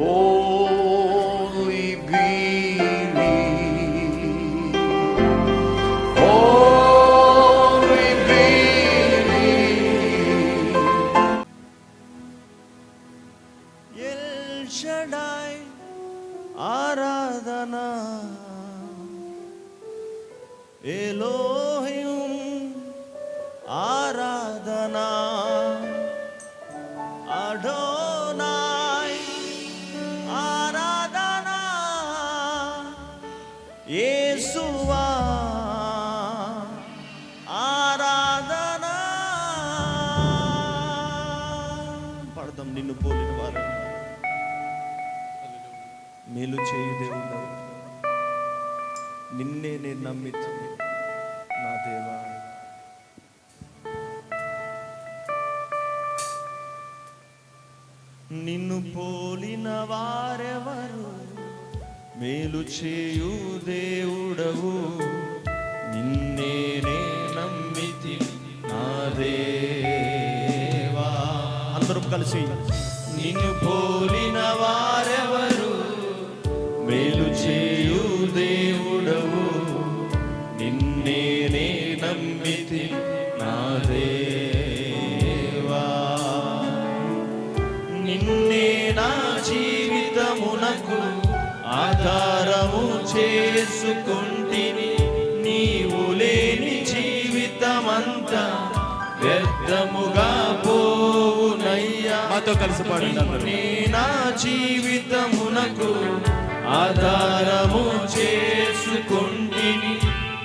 Only believe, only believe. El Shaddai, Aradhana, Elohim, Aradhana, Adonai, Aradhana, Yeshua, Aradhana. పడదాం నిన్ను పోలిన వారు మేలు చేయు దేవుడు, నిన్నే నేను నమ్మితుని నా దేవా. నిన్ను పోలిన వారెవరు, మేలు చేయు దేవుడవు, నిన్నే నే నమ్మితి నా దేవా. అందరం కలిసి నిన్ను పోలిన వారెవరు, మేలు చేయు దేవుడవు, నిన్నే నే నమ్మితి నా దేవా. నిన్నే నా జీవితమునకు ఆధారము చేసుకుంటిని, నీవు లేని జీవితమంతా వ్యర్థముగా పోవునయ్యా. మాతో కలిసి పాడండి. నా జీవితమునకు ఆధారము చేసుకుంటిని,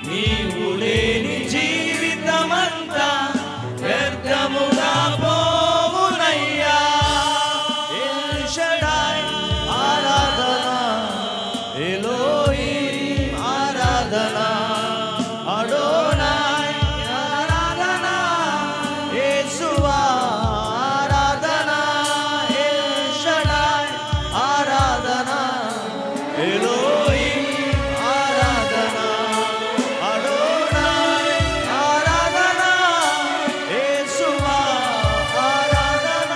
నీవు లేని జీవితమంతా వ్యర్థముగా పోవునయ్యా. ఎల్ షడాయ్ ఆరాధన, ఎలోహిం ఆరాధన, అడోనాయ్ ఆరాధన, యేసువా ఆరాధన. ఎల్ షడాయ్ ఆరాధన, ఎలోహిం ఆరాధన, అడోనాయ్ ఆరాధన, యేసువా ఆరాధన.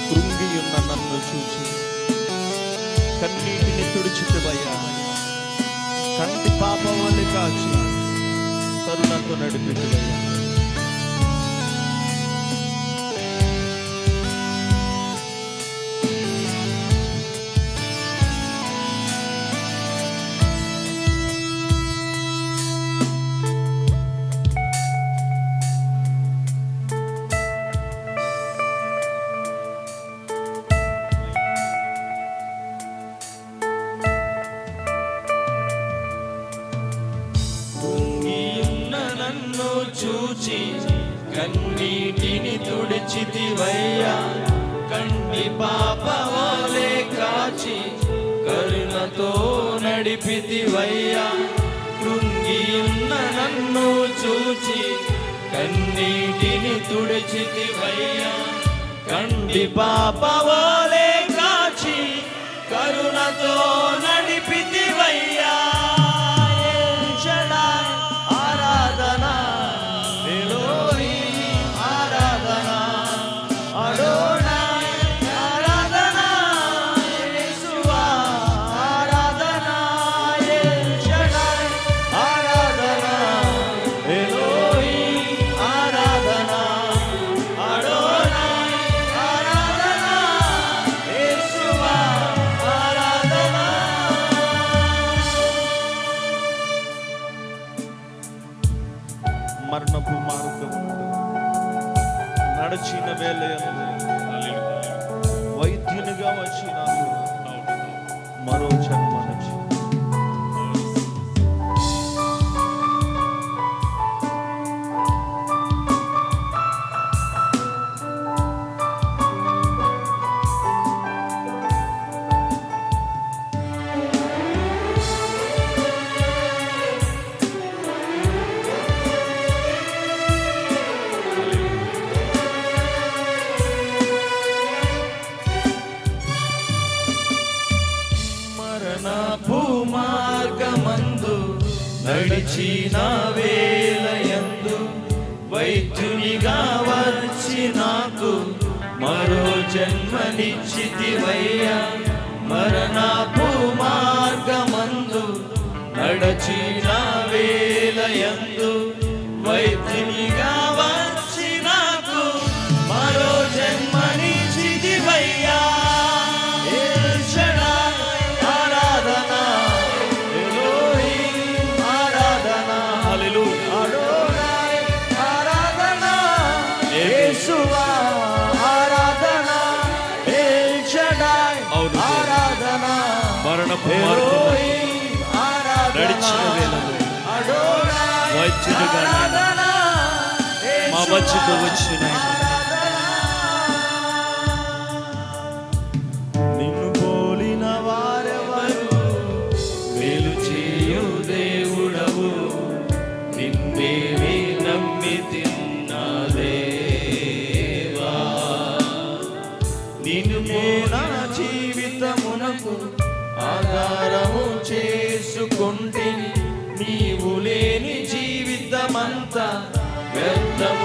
కృంగియున్న నన్ను చూచి కన్నీటిని తుడిచితివయ్యా, కంటి పాప వలె కాచి కరుణతో నడిపితివయ్యా. కృంగియున్న నన్ను చూచి కన్నీటిని తుడిచితివయ్యా, కంటి పాప వలె కాచి కరుణతో నడిపితివయ్యా. కృంగియున్న నన్ను చూచి కన్నీటిని తుడిచితివయ్యా, కంటి పాప వలె కాచి కరుణతో నడిపితివయ్యా. ఎల్ షడాయ్ ఆరాధన, ఎలోహిం ఆరాధన, అడోనాయ్ ఆరాధన, యేసువా ఆరాధన. ఎల్ షడాయ్ ఆరాధన, ఎలోహిం ఆరాధన, అడోనాయ్ ఆరాధన, యేసువా ఆరాధన. మరణపు మార్గము నడిచిన వేళ వైద్యునిగా వచ్చి నాకు మరో జన్మనిచ్చి భూమార్గమందు నడిచిన వేళ జన్మనిచ్చితివయ్యా మరణపు మార్గమందు నడచిన వేలయందు వైద్యునిగా వచ్చి నాకు మరో జన్మనిచ్చితివయ్యా ఎల్ షడాయ్ ఆరాధన ఎలోహిం ఆరాధన హల్లెలూయా అడోనాయ్ ఆరాధన యేసువా ఆరాధన ఎల్ షడాయ్ ఆరాధన మరణపు మార్గం నడిచిన వేళలో వైద్యునిగా మా మధ్యకు వచ్చిన నిన్ను పోలిన వారెవరు మేలు చేయు దేవుడవు నిన్నేమి నమ్మి తిన్నా దేవా నిన్ను నా జీవితమునకు ఆధారము చేసుకుంటే నీవు లేని జీవితమంతా వ్యర్థము